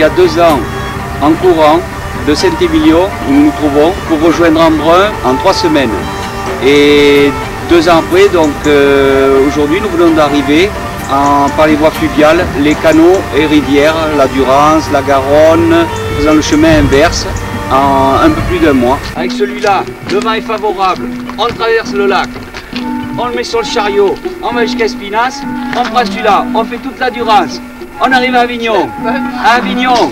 y a 2 ans en courant de Saint-Émilion, où nous nous trouvons, pour rejoindre Embrun en 3 semaines. Et 2 ans après, donc aujourd'hui, nous venons d'arriver par les voies fluviales, les canaux et rivières, la Durance, la Garonne, faisant le chemin inverse en un peu plus d'1 mois. Avec celui-là, le vent est favorable, on traverse le lac, on le met sur le chariot, on va jusqu'à Espinasse, on prend celui-là, on fait toute la Durance, on arrive à Avignon. À Avignon,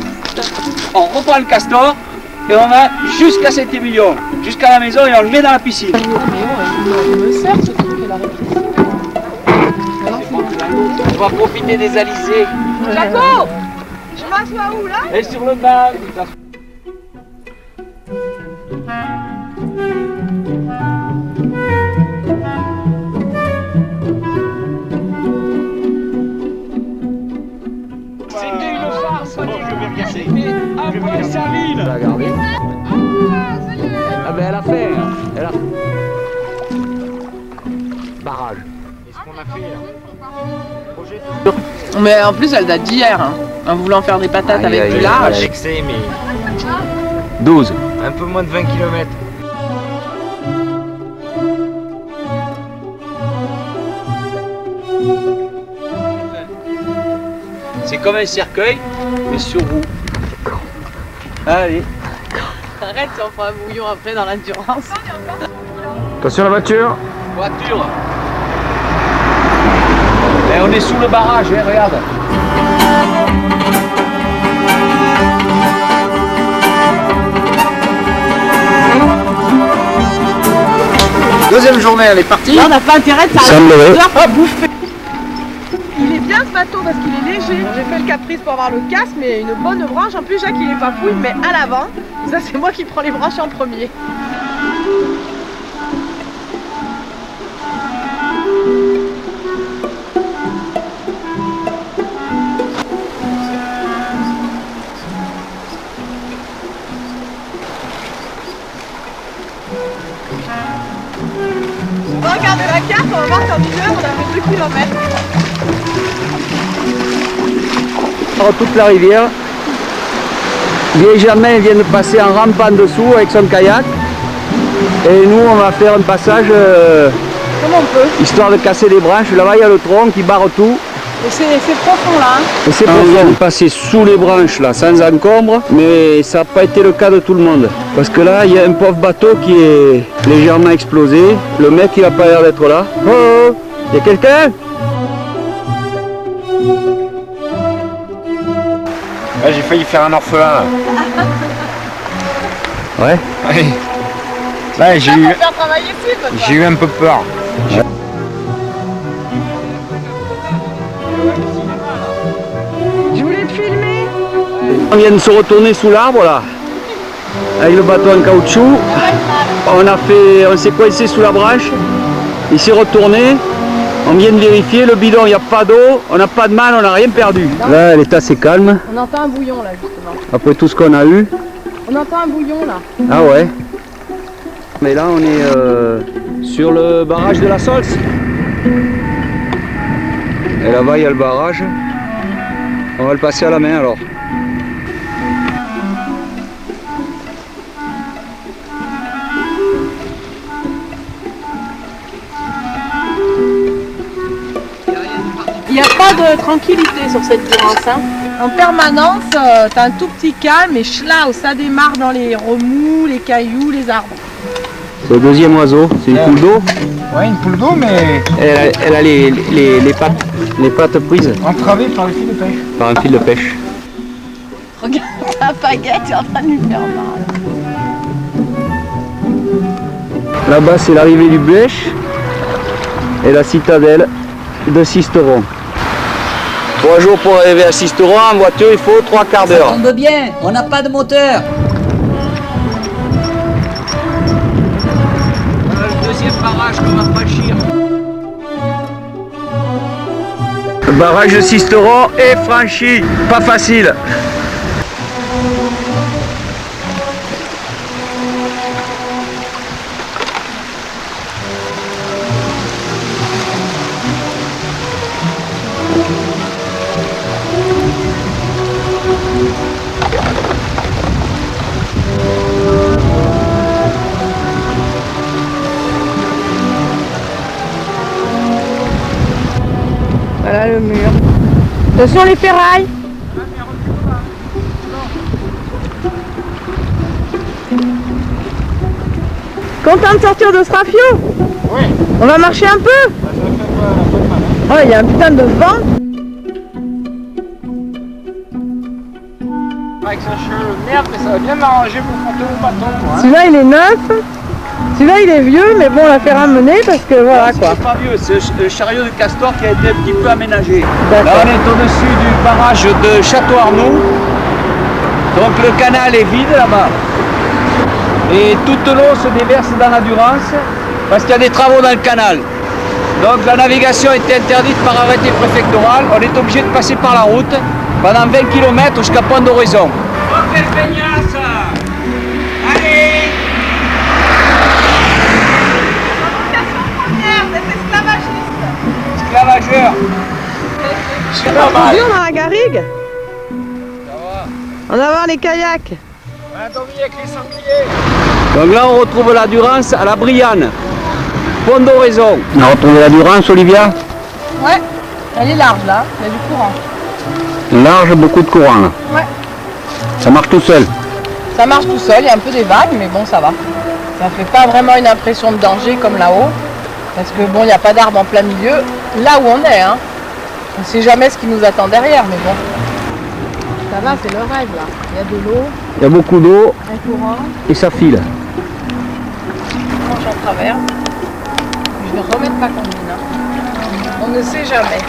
on reprend le castor et on va jusqu'à Saint-Émilion, jusqu'à la maison et on le met dans la piscine. On va profiter des alizés. Jaco, je m'assois où là? Et sur le banc. C'était une farce. C'était après sa ville. Tu l'as regardé? Ah ben elle a fait. Elle a... Barrage. Et ce qu'on a fait là. Mais en plus elle date d'hier, hein, en voulant faire des patates avec du large. Excès, mais 12. un peu moins de 20 km. C'est comme un cercueil, mais sur roue. Allez. Arrête, si on fera un bouillon après dans l'endurance. Attention la voiture. Voiture. Et on est sous le barrage, hein, regarde. Deuxième journée, elle est partie. Là on n'a pas intérêt de Semblerait. à bouffer. Il est bien ce bateau parce qu'il est léger. J'ai fait le caprice pour avoir le casque, mais une bonne branche. En plus, Jacques il est pas fou, il me met à l'avant. Ça, c'est moi qui prends les branches en premier. On va regarder la carte, on va voir qu'en 1 heure, on a fait 2 km. Toute la rivière. Benjamin vient de passer en rampant dessous avec son kayak. Et nous, on va faire un passage Comme on peut. histoire de casser les branches. Là-bas, il y a le tronc qui barre tout. Et c'est profond là. Hein. Et c'est on vient de passer sous les branches là, sans encombre, mais ça n'a pas été le cas de tout le monde. Parce que là, il y a un pauvre bateau qui est légèrement explosé. Le mec, il n'a pas l'air d'être là. Oh, il y a quelqu'un? Ouais, j'ai failli faire un orphelin là. Ouais. Ouais. Là j'ai eu, Faire travailler Sylve, j'ai eu un peu peur. Je voulais te filmer. On vient de se retourner sous l'arbre là, avec le bateau en caoutchouc. On s'est coincé sous la branche. Il s'est retourné. On vient de vérifier, le bidon, il n'y a pas d'eau, on n'a pas de mal, on n'a rien perdu. Là, elle est assez calme, On entend un bouillon là justement. après tout ce qu'on a eu. On entend un bouillon là. Ah ouais. Mais là, on est sur le barrage de la Sols. Et là-bas, il y a le barrage. On va le passer à la main alors. Il n'y a pas de tranquillité sur cette Durance. Hein. En permanence, t'as un tout petit calme et schlaus, ça démarre dans les remous, les cailloux, les arbres. C'est le deuxième oiseau, c'est une poule d'eau. Ouais, une poule d'eau, mais Elle a les pattes prises entravée par le fil de pêche. par un fil de pêche. Regarde la baguette, il est en train de lui faire mal. Là-bas, c'est l'arrivée du Blèche et la citadelle de Sisteron. 3 jours pour arriver à Sisteron, en voiture il faut 3 quarts d'heure. Ça tombe bien, on n'a pas de moteur. Le deuxième barrage qu'on va franchir. Le barrage de Sisteron est franchi, pas facile. Voilà le mur. Attention les ferrailles. Content de sortir de Strafio? Oui. On va marcher un peu? Oh, il y a un putain de vent. Avec ce cheveu merde, mais ça va bien m'arranger pour monter au bateau. Hein. Celui-là il est neuf. Celui-là il est vieux, mais bon on l'a fait ramener parce que voilà quoi. C'est pas vieux, c'est le chariot de castor qui a été un petit peu aménagé. Là D'accord. on est au-dessus du barrage de Château Arnoux. Donc le canal est vide là-bas. Et toute l'eau se déverse dans la Durance parce qu'il y a des travaux dans le canal. Donc la navigation était interdite par arrêté préfectoral. On est obligé de passer par la route pendant 20 km jusqu'à Point d'Horizon. Oh quelle feignasse! Allez! Esclavageur! Attention dans la garrigue. On va voir les kayaks. On a dormi avec les sangliers. Donc là on retrouve la Durance à la Brianne. Pont d'Horizon. On a retrouvé la Durance, Olivia? Ouais, elle est large là, il y a du courant. Large, beaucoup de courant là. Ouais. Ça marche tout seul. Ça marche tout seul, il y a un peu des vagues, mais bon ça va. Ça fait pas vraiment une impression de danger comme là-haut. Parce que bon, il n'y a pas d'arbre en plein milieu, là où on est. Hein. On ne sait jamais ce qui nous attend derrière, mais bon. Ça va, c'est le rêve là. Il y a de l'eau, Il y a beaucoup d'eau un courant, et ça file. on mange en travers. Je vais remettre ma combine. Hein. On ne sait jamais.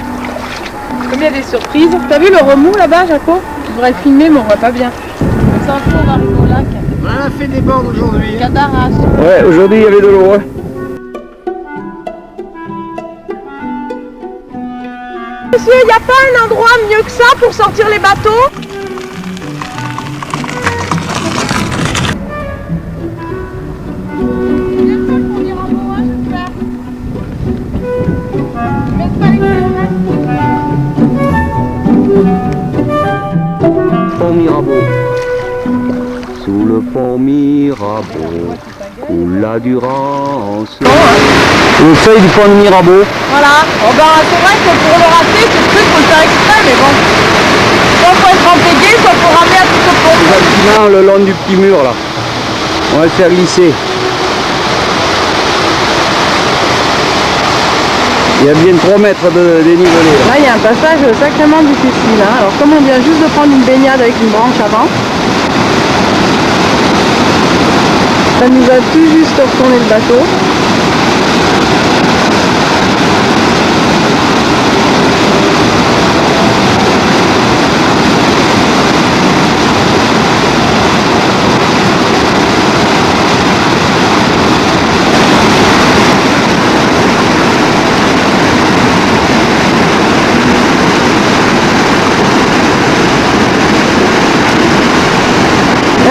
Comme il y a des surprises. T'as vu le remous là-bas, Jaco? Je voudrais le filmer, mais on voit pas bien. On s'en fout, on va arriver au lac. On a fait des bornes aujourd'hui. Cadarache. Ouais, aujourd'hui il y avait de l'eau. Hein. Monsieur, il n'y a pas un endroit mieux que ça pour sortir les bateaux? Pont Mirabeau. Sous le pont Mirabeau, coule la Durance. Le seuil du pont de Mirabeau. Voilà, oh ben, c'est vrai que pour le rater, ce truc, faut le faire exprès, mais bon. Soit faut être embêté, soit faut ramener à tout le pont. Gentiment le long du petit mur là. On va le faire glisser. Il y a bien 3 mètres de dénivelé là. Là, il y a un passage sacrément difficile. Hein. Alors, comme on vient juste de prendre une baignade avec une branche avant, ça nous a tout juste retourné le bateau.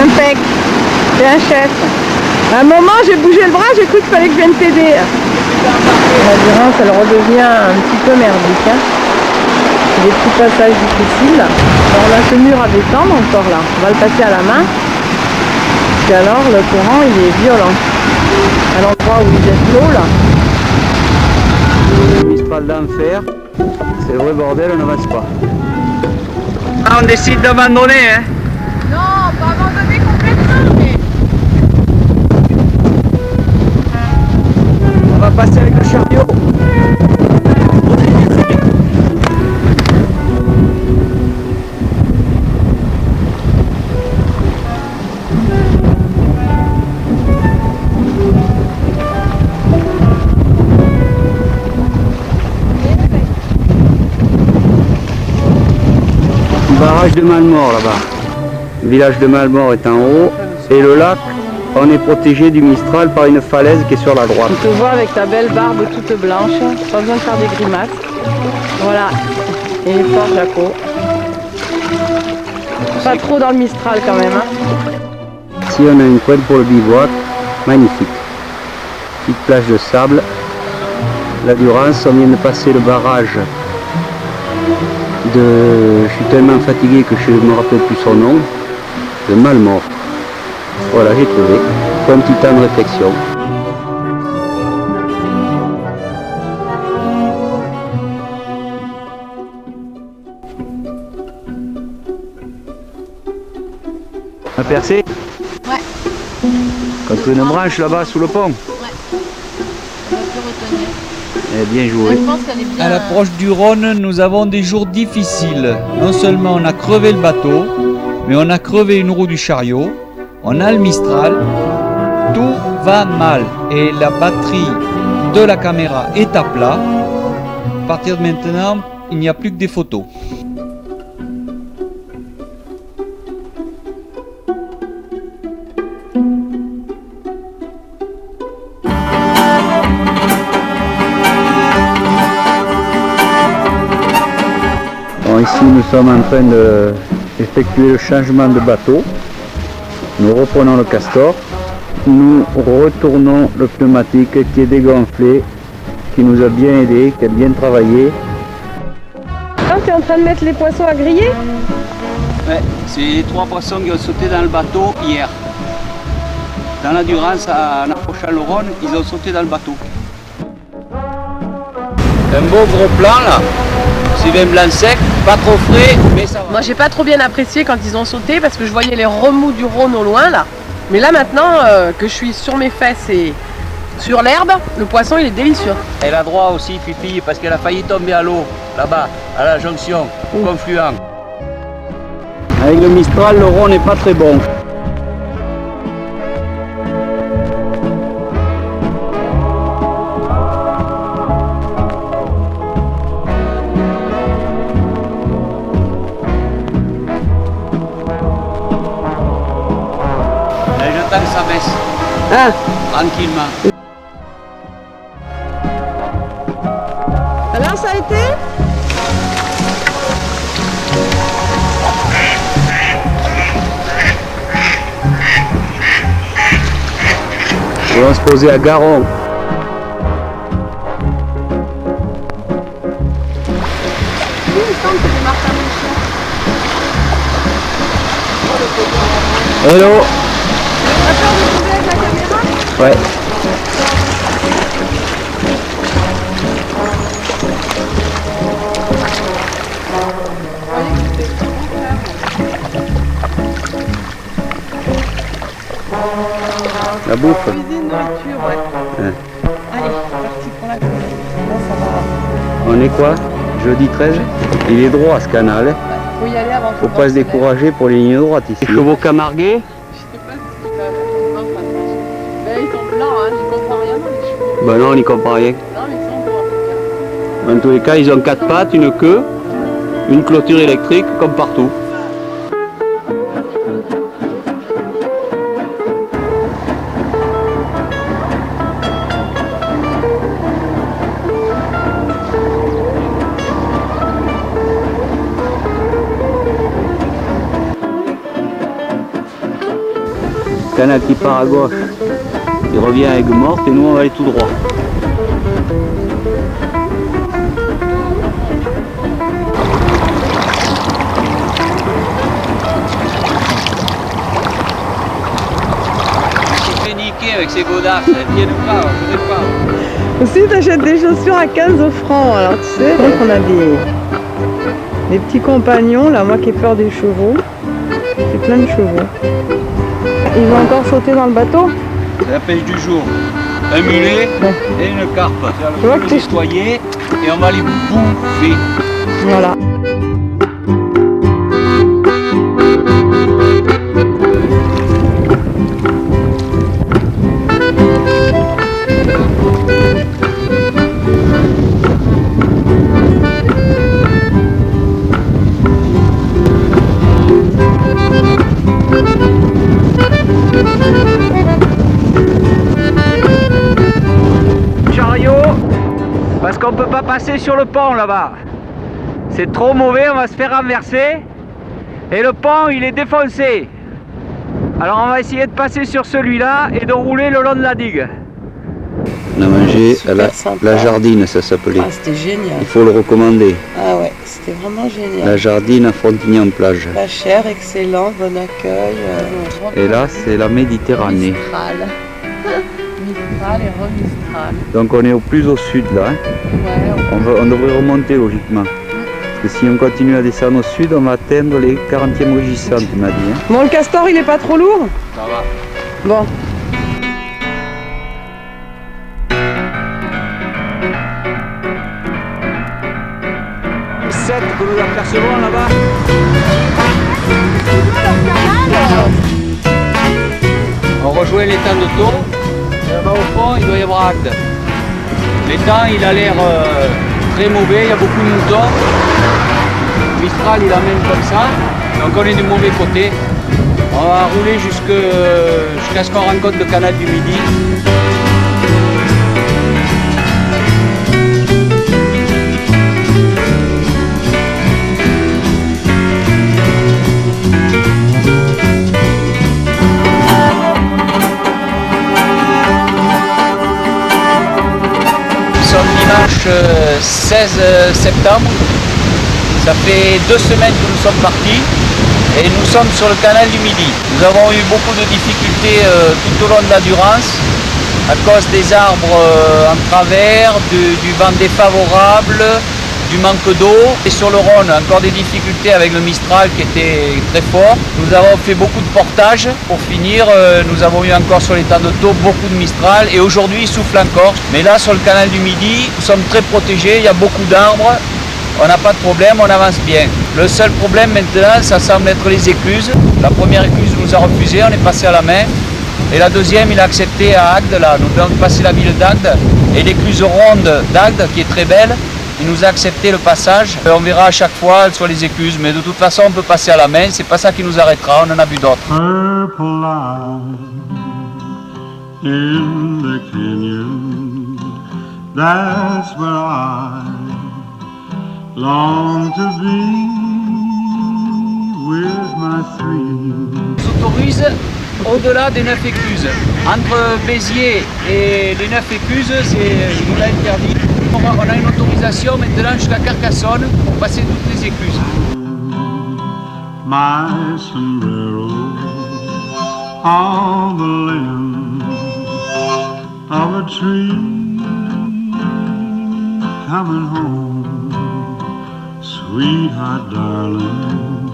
Impec, c'est un chef. À un moment, j'ai bougé le bras, j'ai cru qu'il fallait que je vienne t'aider. La Durance, elle redevient un petit peu merdique. Hein. Des petits passages difficiles. Alors là, ce mur à détendre encore là. On va le passer à la main. Et alors, le courant, il est violent. À l'endroit où il jette l'eau là. Le Mistral d'enfer, c'est le vrai bordel, on n'avance pas. Ah, on décide d'abandonner, hein. Non, pas abandonner complètement, mais... On va passer avec le chariot. Barrage de Malmort là-bas. Le village de Malmort est en haut et le lac, on est protégé du Mistral par une falaise qui est sur la droite. On te voit avec ta belle barbe toute blanche, pas besoin de faire des grimaces. Voilà, et il est fort Jaco. Pas trop dans le Mistral quand même. Hein. Ici on a une pointe pour le bivouac, magnifique. Petite plage de sable. La Durance, on vient de passer le barrage de... Je suis tellement fatigué que je ne me rappelle plus son nom. De Malmort. Voilà, j'ai trouvé. Pour un petit temps de réflexion. percé? Ouais. Contre une branche là-bas sous le pont? Ouais. On va plus retenir. Eh bien joué. Je pense qu'elle est bien. À l'approche du Rhône, nous avons des jours difficiles. Non seulement on a crevé le bateau, mais on a crevé une roue du chariot, on a le Mistral, tout va mal. Et la batterie de la caméra est à plat. À partir de maintenant, il n'y a plus que des photos. Bon, ici nous sommes en train d'effectuer le changement de bateau. Nous reprenons le castor. Nous retournons le pneumatique qui est dégonflé, qui nous a bien aidé, qui a bien travaillé. Ah, tu es en train de mettre les poissons à griller? Ouais, c'est les 3 poissons qui ont sauté dans le bateau hier. Dans la Durance, en approchant le Rhône, ils ont sauté dans le bateau. Un beau gros plan là. C'est bien blanc sec, pas trop frais, mais ça va. Moi j'ai pas trop bien apprécié quand ils ont sauté parce que je voyais les remous du Rhône au loin là. Mais là maintenant que je suis sur mes fesses et sur l'herbe, le poisson il est délicieux. Elle a droit aussi, Fifi, parce qu'elle a failli tomber à l'eau, là-bas, à la jonction, au confluent. Avec le Mistral, le Rhône n'est pas très bon. Que ça baisse. Ah. Tranquillement. Alors ça a été? On va se poser à Garon. Hello. T'as peur de tomber avec la caméra? Ouais. La bouffe. Cuisine, nourriture, ouais. Ouais. Allez, c'est parti pour la cuisine. Là, ça va. On est quoi? Jeudi 13. Il est droit ce canal. Hein. Faut y aller avant. Faut pas se décourager pour les lignes droites ici. Les chevaux camarguais. Je sais pas si tu vas faire. Ben, ils sont blancs, hein. Je comprends rien dans les chevaux. Ben non, on n'y comprend rien. Non, mais ils sont blancs. En tous les cas, ils ont 4 pattes, une queue, une clôture électrique, comme partout. Canal qui part à gauche, il revient à Aigues-Mortes et nous on va aller tout droit. Il s'est fait niquer avec ses godasses, elles tiennent pas, je sais pas. Aussi, t'achètes des chaussures à 15 francs. Alors tu sais, donc on a des petits compagnons, là, moi qui ai peur des chevaux. J'ai plein de chevaux. Ils vont encore sauter dans le bateau? C'est la pêche du jour. Un mulet et une carpe. Tu vois On va les nettoyer et on va les bouffer. Voilà. Parce qu'on peut pas passer sur le pont là-bas. C'est trop mauvais, on va se faire renverser. Et le pont il est défoncé. Alors on va essayer de passer sur celui-là et de rouler le long de la digue. On a mangé à la Jardine, ça s'appelait. Ah, c'était génial. Il faut le recommander. Ah ouais, c'était vraiment génial. La Jardine à Frontignan-Plage. Pas cher, excellent, bon accueil. Et là c'est la Méditerranée. Mistral. Mistral et remistral. Donc on est au plus au sud là. Hein. Ouais, On devrait remonter logiquement. que si on continue à descendre au sud, on va atteindre les 40e rugissants, tu m'as dit. Hein. Bon, le castor, il est pas trop lourd? Ça va. Bon. Le 7 que nous apercevons là-bas. On rejoint l'étang de Thau. Et là-bas au fond, il doit y avoir Agde. L'étang, il a l'air très mauvais, il y a beaucoup de moutons. Mistral, il amène comme ça. Donc on est du mauvais côté. On va rouler jusqu'à ce qu'on rencontre le canal du Midi. Nous sommes dimanche 16 septembre. Ça fait 2 semaines que nous sommes partis et nous sommes sur le canal du Midi. Nous avons eu beaucoup de difficultés tout au long de la Durance à cause des arbres en travers, du vent défavorable, du manque d'eau. Et sur le Rhône, encore des difficultés avec le Mistral qui était très fort. Nous avons fait beaucoup de portages. Pour finir, nous avons eu encore sur l'étang de Thau beaucoup de Mistral et aujourd'hui il souffle encore. Mais là sur le canal du Midi, nous sommes très protégés, il y a beaucoup d'arbres. On n'a pas de problème, on avance bien. Le seul problème maintenant, ça semble être les écluses. La première écluse nous a refusé, on est passé à la main. Et la deuxième, il a accepté à Agde, là. Nous devons passer la ville d'Agde. Et l'écluse ronde d'Agde, qui est très belle, il nous a accepté le passage. Et on verra à chaque fois sur les écluses. Mais de toute façon, on peut passer à la main. C'est pas ça qui nous arrêtera, on en a vu d'autres. Purple line in the canyon, that's where I long to be with my three. On s'autorise au-delà des 9 écluses. Entre Béziers et les 9 écluses, on l'a interdit. On a une autorisation maintenant jusqu'à Carcassonne pour passer toutes les écluses. My sombrero on the limb of a tree, coming home, sweetheart darling,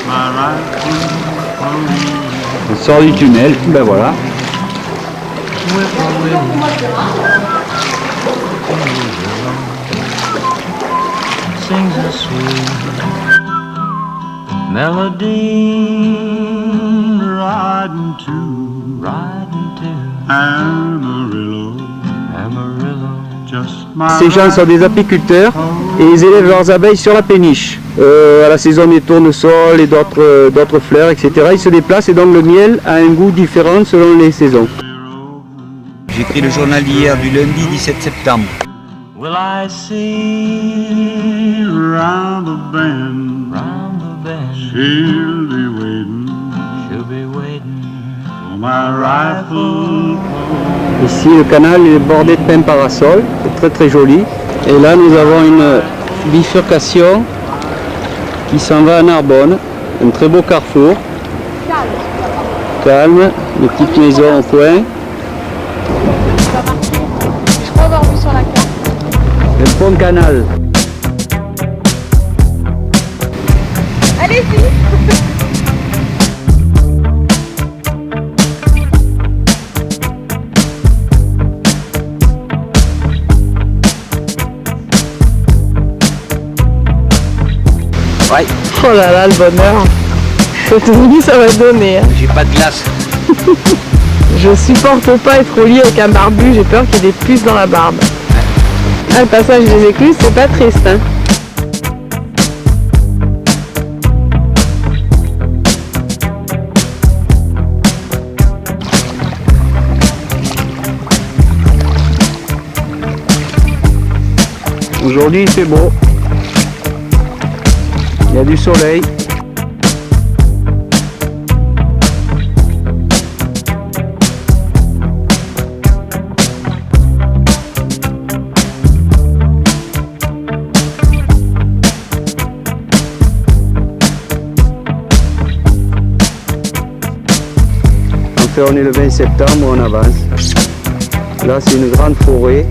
my rifle for me. On sort du tunnel, ben voilà. Sings a sweet melody, riding to Amarillo, just my Ces gens sont des apiculteurs et ils élèvent leurs abeilles sur la péniche. À la saison des tournesols et d'autres fleurs, etc. Ils se déplacent et donc le miel a un goût différent selon les saisons. J'ai écrit le journal d'hier du lundi 17 septembre. will I see round the bend, she'll be waiting for my rifle. Ici le canal est bordé de pins parasols, c'est très très joli. Et là nous avons une bifurcation qui s'en va à Narbonne, un très beau carrefour. Calme, des petites maisons au coin. Je crois avoir vu sur la carte. Un pont canal. Allez-y. Ouais, Oh là là, le bonheur. Je te dis, ça va donner. Hein. j'ai pas de glace. Je supporte pas être au lit avec un barbu, j'ai peur qu'il y ait des puces dans la barbe. Ah, le passage des écluses, c'est pas triste. Hein. Aujourd'hui il fait beau. Il y a du soleil. Enfin, on est le 20 septembre, on avance. Là c'est une grande forêt.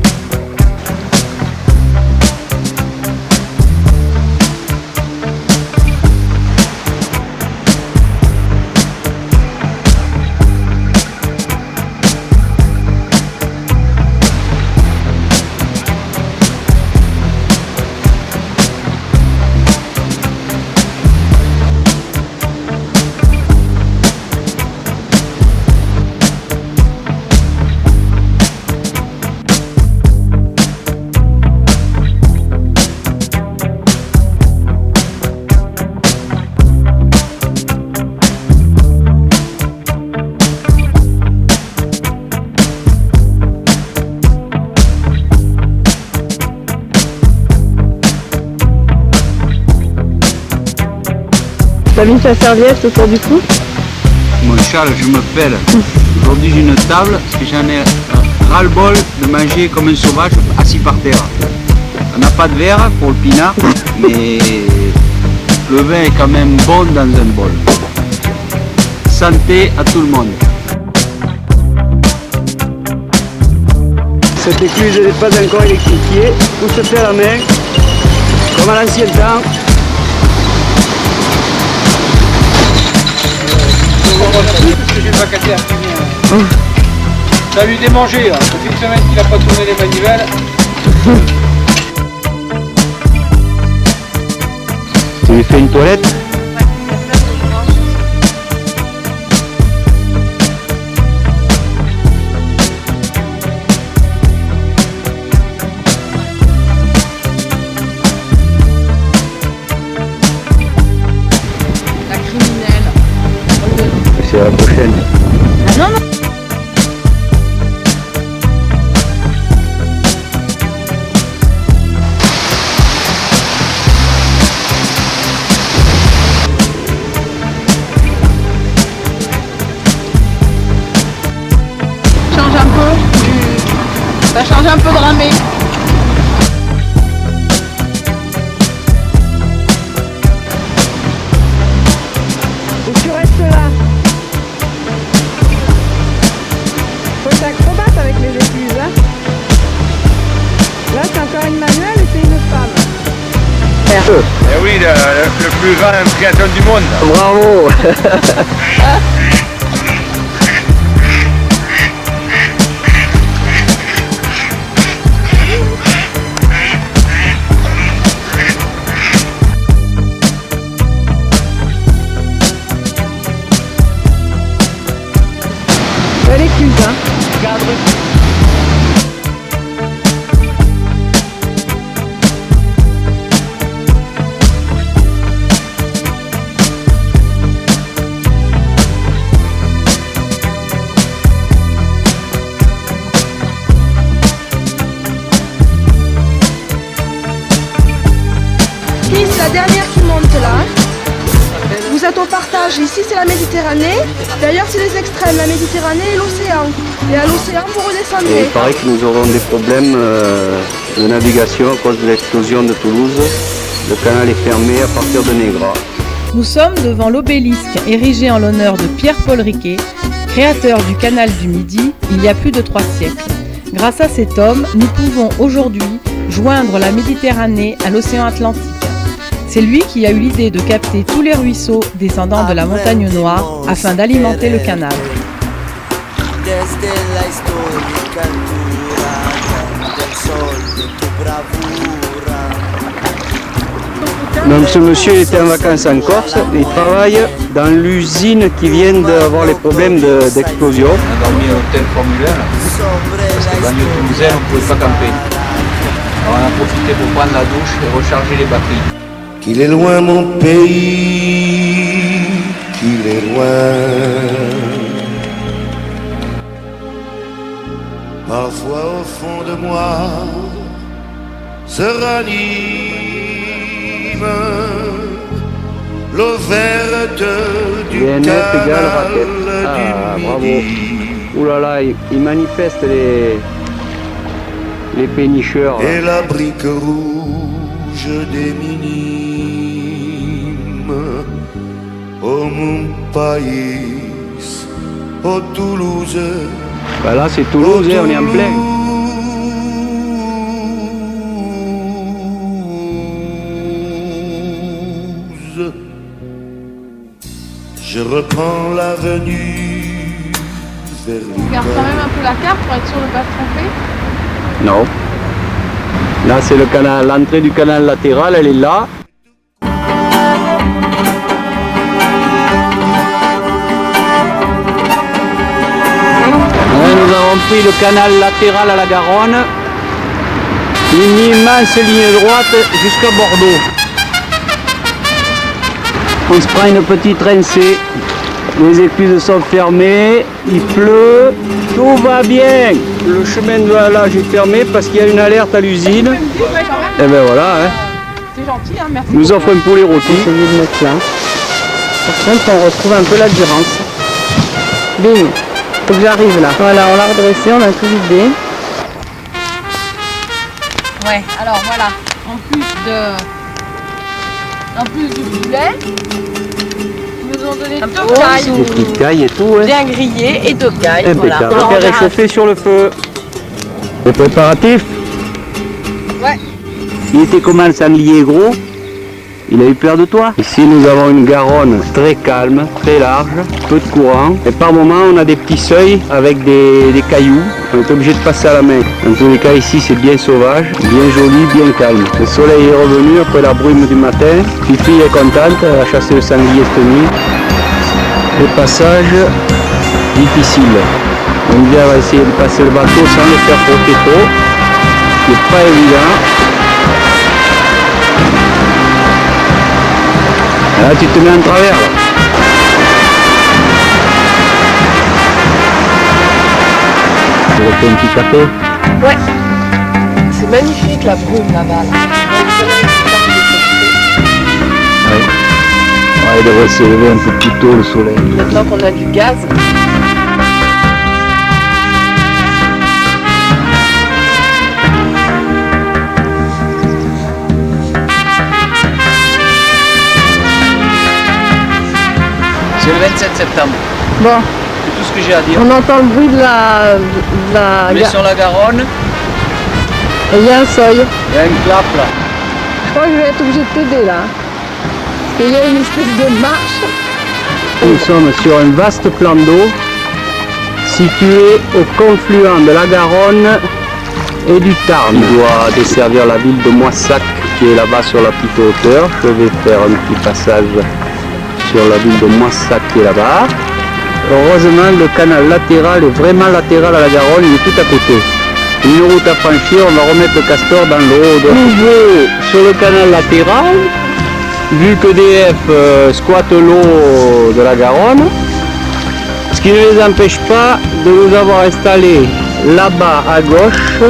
T'as mis ta serviette autour du cou? Mon châle, je me pèle. Aujourd'hui j'ai une table parce que j'en ai ras-le-bol de manger comme un sauvage assis par terre. On n'a pas de verre pour le pinard, mais le vin est quand même bon dans un bol. Santé à tout le monde. Cette écluse n'est pas encore électrifiée, tout se fait à la main, comme à l'ancien temps. Parce que j'ai pas cassé un petit. T'as eu démangé là. Ça fait une semaine qu'il a pas tourné les manivelles. Tu lui fais une toilette? La criminelle. C'est la prochaine. Non, non. Change un peu. Ça change un peu de ramer. Et tu restes là. Faut être acrobate avec les écluses, hein. Là, c'est encore une manuelle et c'est une femme. Eh oui, le plus grand triathlon du monde. Bravo. Belle écluse, hein. Ici, c'est la dernière qui monte là. Vous êtes au partage. Ici, c'est la Méditerranée. D'ailleurs, c'est les extrêmes, la Méditerranée et l'océan. Et à l'océan, vous Et redescendez. il paraît que nous aurons des problèmes de navigation à cause de l'explosion de Toulouse. Le canal est fermé à partir de Négra. Nous sommes devant l'obélisque érigé en l'honneur de Pierre-Paul Riquet, créateur du canal du Midi il y a plus de 3 siècles. Grâce à cet homme, nous pouvons aujourd'hui joindre la Méditerranée à l'océan Atlantique. C'est lui qui a eu l'idée de capter tous les ruisseaux descendant de la montagne Noire afin d'alimenter le canal. Desde la histórica altura del sol de tu bravura. Donc ce monsieur était en vacances en Corse, il travaille dans l'usine qui vient d'avoir les problèmes d'explosion. On a dormi à l'hôtel formulaire, parce que banlieue toulousaine, on ne pouvait pas camper. Alors on a profité pour prendre la douche et recharger les batteries. Qu'il est loin mon pays, qu'il est loin. Parfois au fond de moi se ranime l'eau verte du DNF égale canal raquette. Ah, du bravo. Midi. Ouh là là, il manifeste les pénicheurs. Et la brique rouge des minimes. Oh mon pays, oh Toulouse. Bah là c'est Toulouse, on est en plein. Toulouse. Je reprends l'avenue vers Regarde quand même un peu la carte pour être sûr de ne pas se tromper. Non. Là c'est le canal, l'entrée du canal latéral, elle est là. Nous avons pris le canal latéral à la Garonne, une immense ligne droite jusqu'à Bordeaux. On se prend une petite rincée, les écluses sont fermées, il pleut, tout va bien. Le chemin de halage est fermé parce qu'il y a une alerte à l'usine. Ouais, quand même. Et ben voilà, hein. C'est gentil, hein, merci. Nous offre un poulet rôti. Essayer de mettre là. Par contre, on retrouve un peu la Durance. Bing, faut que j'arrive là. Voilà, on l'a redressé, on a tout vidé. Ouais, alors voilà, en plus du poulet, ils nous ont donné deux cailles, Des petites cailles et tout, ouais. bien grillées et deux cailles. Voilà. Impeccable. Alors, on Faire verra. réchauffer sur le feu. Les préparatifs. Ouais. Il était comment le sanglier gros? Il a eu peur de toi? Ici nous avons une Garonne très calme, très large, peu de courant. Et par moments on a des petits seuils avec des cailloux. On est obligé de passer à la main. Dans tous les cas ici c'est bien sauvage, bien joli, bien calme. Le soleil est revenu après la brume du matin. Fifi est contente, elle a chassé le sanglier cette nuit. Le passage difficile. Olivia va essayer de passer le bateau sans le faire frotter trop. C'est pas évident. Là tu te mets en travers là. Tu refais un petit café? Ouais. C'est magnifique la brume là-bas. Là. Ouais, il devrait se lever un peu plus tôt le soleil. Maintenant qu'on a du gaz. C'est le 27 septembre. Bon, C'est tout ce que j'ai à dire. on entend le bruit de la On est sur la Garonne, Et il y a un seuil. il y a une clap là. Je crois que je vais être obligée de t'aider là. Parce qu'il y a une espèce de marche. Nous sommes sur un vaste plan d'eau situé au confluent de la Garonne et du Tarn. Il doit desservir la ville de Moissac qui est là-bas sur la petite hauteur. Je vais faire un petit passage sur la ville de Moissac qui est là-bas. Heureusement le canal latéral est vraiment latéral à la Garonne, il est tout à côté. Une route à franchir, on va remettre le castor dans l'eau. De nouveau sur le canal latéral, vu que DF squatte l'eau de la Garonne, ce qui ne les empêche pas de nous avoir installé là-bas à gauche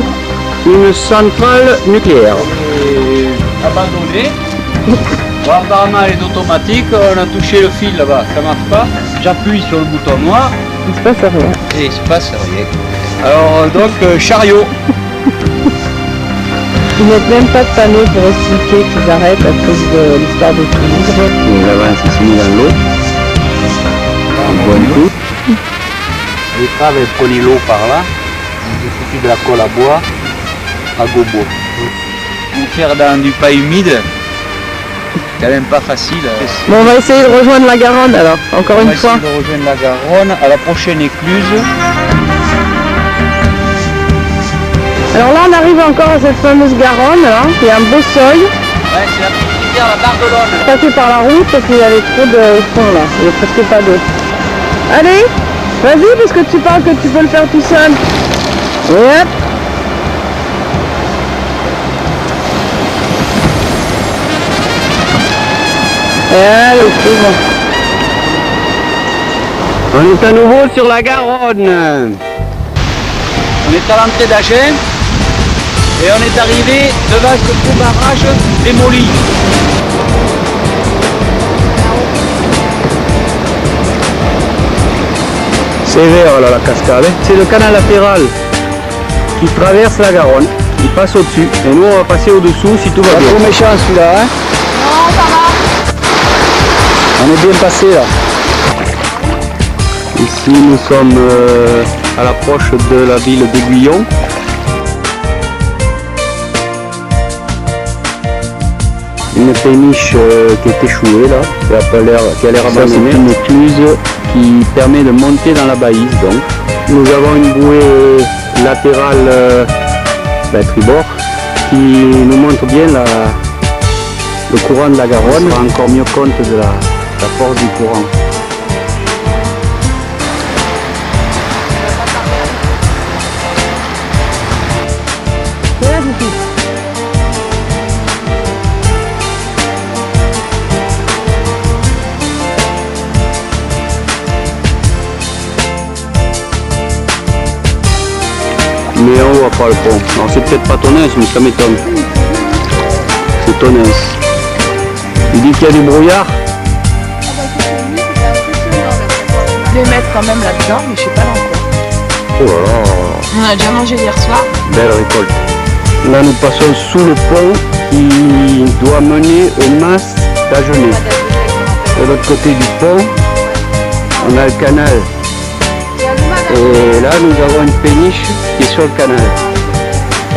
une centrale nucléaire. Et abandonné. Bon, apparemment elle est automatique, on a touché le fil là-bas, ça marche pas. J'appuie sur le bouton noir Il se passe rien. et il se passe rien. Alors donc chariot. Ils mettent même pas de panneau pour expliquer qu'ils arrêtent à cause de l'histoire de Toulouse. On avance ici dans l'eau. On voit tout. Les traves elles prenaient l'eau par là. J'ai foutu de la colle à bois à gobo. Faire dans du pain humide, c'est quand même pas facile. Bon, on va essayer de rejoindre la Garonne alors, encore On va une fois. essayer de rejoindre la Garonne à la prochaine écluse. Alors là, on arrive encore à cette fameuse Garonne, là. Il y a un beau seuil. Ouais, c'est la petite rivière, la Bardelonne. Passé par la route parce qu'il y avait trop de fond là. Il n'y a presque pas d'eau. Allez, vas-y, parce que tu parles que tu peux le faire tout seul. Yep. Allez, c'est bon. On est à nouveau sur la Garonne. On est à l'entrée d'Agen et on est arrivé devant ce gros barrage démoli. C'est vert là la cascade. C'est le canal latéral qui traverse la Garonne. Il passe au-dessus. Et nous on va passer au-dessous si tout va bien. Pas trop méchant celui-là, hein? Non, ça va. On est bien passé là. Ici nous sommes à l'approche de la ville d'Aiguillon. Une péniche qui est échouée là, qui a l'air abandonnée. C'est une écluse qui permet de monter dans la baïse donc. Nous avons une bouée latérale tribord qui nous montre bien le courant de la Garonne. On rend encore mieux compte de la force du courant. Mais on voit pas le pont. Alors c'est peut-être pas Tonnes, mais ça m'étonne. C'est Tonnes. Il dit qu'il y a du brouillard. les mettre quand même là-dedans, mais je sais pas dans quoi. Oh là là, On a déjà mangé hier soir. belle récolte. Là, nous passons sous le pont qui doit mener au mas d'Agenais. De l'autre côté du pont, on a le canal. Et là, nous avons une péniche qui est sur le canal.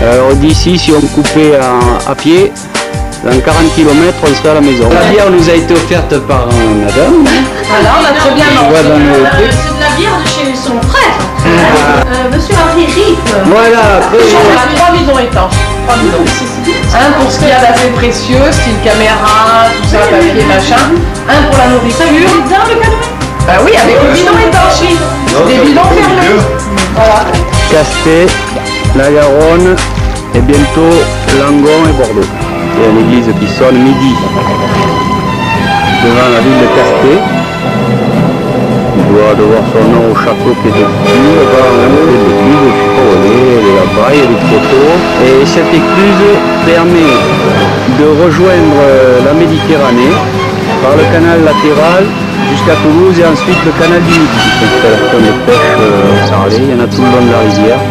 Alors d'ici, si on coupait à pied, dans 40 km, on serait à la maison. La bière nous a été offerte par madame. Voilà, on a très bien On voit dans le truc. C'est de la bière de chez son frère. Monsieur Henri Riff. Voilà, après, On a 3 bidons étanches. 3 bidons. Un pour ce qu'il y a d'assez précieux, style caméra, tout ça, papier, machin. Un pour la nourriture. Dans le canoë. Bah oui, avec le bidon étanche. Des bidons fermés. Voilà. Castet, la Garonne et bientôt Langon et Bordeaux. Il y a une église qui sonne midi devant la ville de Castet. Il doit devoir son nom au château qui est dessus. Là-bas, on a fait l'église, je sais pas où elle est là-bas, il y a des photos. Et cette écluse permet de rejoindre la Méditerranée par le canal latéral jusqu'à Toulouse et ensuite le canal du Midi. Installation de pêche au Sarlet, il y en a tout le long de la rivière.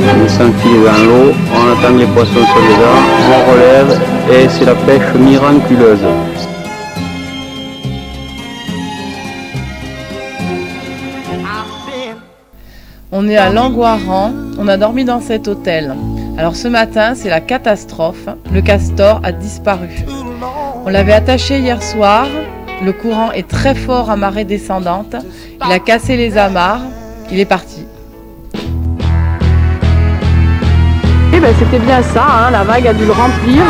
On s'enfile dans l'eau, on attend que les poissons soient dedans, on relève et c'est la pêche miraculeuse. On est à Langoiran, on a dormi dans cet hôtel. Alors ce matin, c'est la catastrophe, le castor a disparu. On l'avait attaché hier soir, le courant est très fort à marée descendante, il a cassé les amarres, il est parti. Et ben, c'était bien ça, hein, la vague a dû le remplir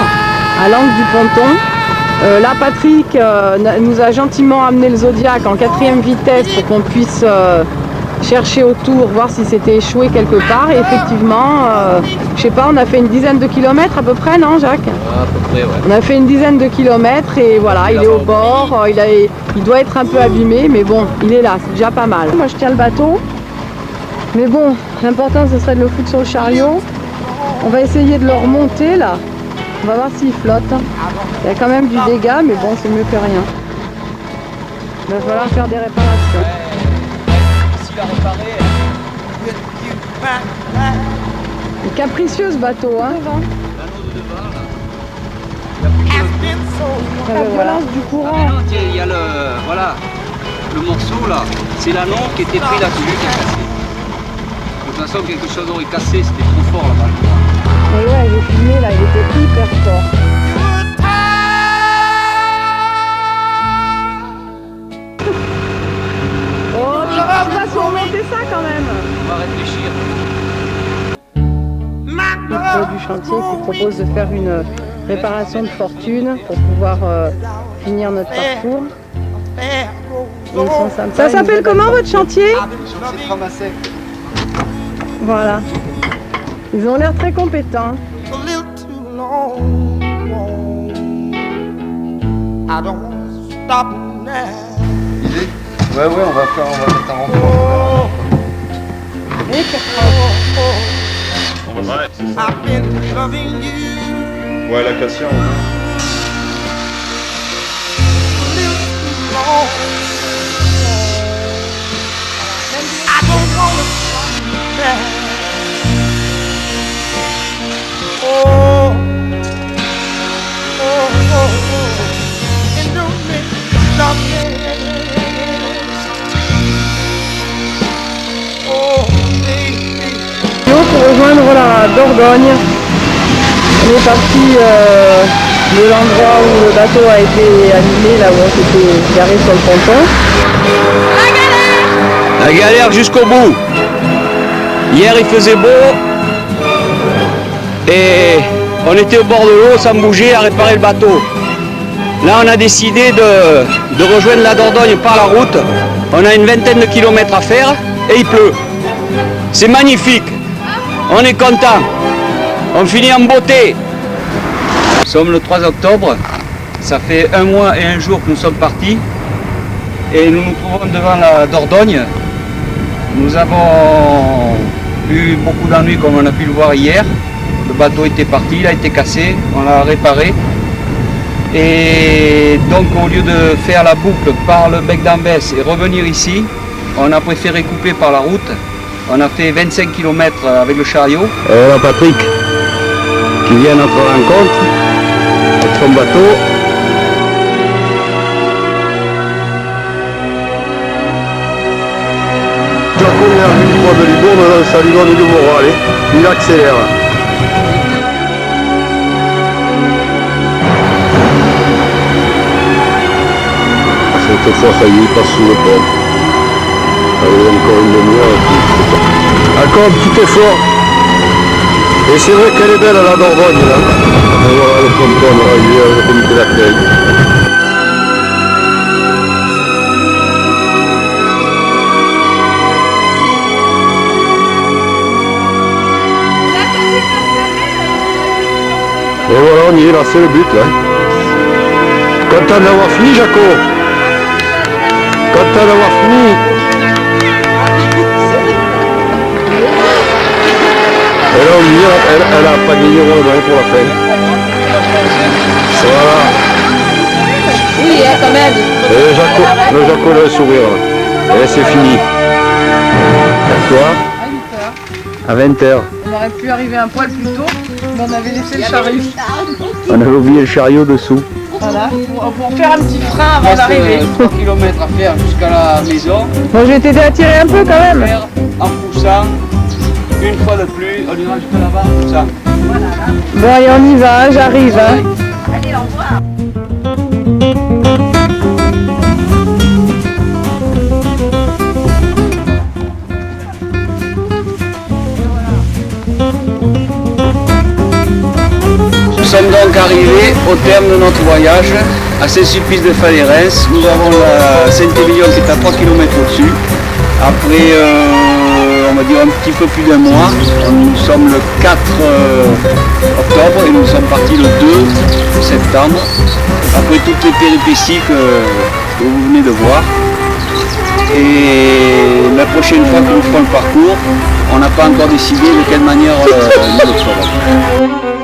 à l'angle du ponton. Là, Patrick nous a gentiment amené le Zodiac en 4e vitesse pour qu'on puisse chercher autour, voir si c'était échoué quelque part. Et effectivement, je sais pas, on a fait une dizaine de kilomètres à peu près, non Jacques? À peu près, ouais. On a fait une dizaine de kilomètres et voilà, il est au bord, il doit être un peu abîmé, mais bon, il est là, c'est déjà pas mal. Moi je tiens le bateau, mais bon, l'important ce serait de le foutre sur le chariot. On va essayer de le remonter là, on va voir s'il flotte. Il y a quand même du dégât, mais bon, c'est mieux que rien. Il va falloir faire des réparations. Facile à réparer. Il est capricieux ce bateau, hein. La violence du courant. Il y a le morceau là, c'est l'anon qui était pris là-dessus qui a cassé. De toute façon, quelque chose aurait cassé, c'était trop fort là-bas. Et ouais, j'ai filmé là, il était hyper fort. Oh, tu vas surmonter ça quand même. On va réfléchir. Le pro du chantier qui propose de faire une réparation de fortune pour pouvoir finir notre parcours. Et ils sont sympas, ça s'appelle comment votre chantier? Voilà. Ils ont l'air très compétents. Ouais, on va mettre un renfort. Ouais, l'acacia. Pour rejoindre la Dordogne, on est parti de l'endroit où le bateau a été annulé, là où on s'était garé sur le ponton. La galère jusqu'au bout. Hier il faisait beau et on était au bord de l'eau sans bouger à réparer le bateau. Là on a décidé de rejoindre la Dordogne par la route. On a une vingtaine de kilomètres à faire et il pleut. C'est magnifique. On est content. On finit en beauté. Nous sommes le 3 octobre. Ça fait 1 mois et 1 jour que nous sommes partis. Et nous nous trouvons devant la Dordogne. Nous avons eu beaucoup d'ennuis comme on a pu le voir hier. Le bateau était parti, il a été cassé, on l'a réparé. Et donc au lieu de faire la boucle par le bec d'Ambès et revenir ici, on a préféré couper par la route. On a fait 25 km avec le chariot. Et voilà Patrick qui vient à notre rencontre avec son bateau. Jaco vient une fois de Libourne, ça lui donne du moral, il accélère. Cette fois, ça y est, il passe sous le pont. Allez, encore une demi-heure. Encore un petit effort. Et c'est vrai qu'elle est belle la Dordogne, là. Et voilà le ponton arrivé avec le comité d'accueil. Et voilà, on y est, là, c'est le but, là. Content d'avoir fini, Jaco. Content d'avoir fini. Et là, on dit, elle a pas gagné au moins pour la fin. Voilà. Oui, quand même. Et le Jaco a le sourire. Et c'est fini. À toi, À 8h. à 20h. On aurait pu arriver un poil plus tôt, mais on avait laissé le chariot. On avait oublié le chariot dessous. Voilà, pour faire un petit frein avant d'arriver. 3 km à faire jusqu'à la maison. Bon, je vais t'aider à tirer un peu quand même. Faire en poussant, une fois de plus, on ira jusqu'à là-bas en poussant. Bon, allez, on y va, j'arrive. Hein. Allez, au revoir. Nous sommes donc arrivés au terme de notre voyage à Saint-Sulpice de Falérens. Nous avons la Saint-Émilion qui est à 3 km au-dessus. Après, on va dire un petit peu plus d'un mois, nous sommes le 4 octobre et nous sommes partis le 2 septembre. Après toutes les péripéties que vous venez de voir. Et la prochaine fois que nous ferons le parcours, on n'a pas encore décidé de quelle manière nous le ferons.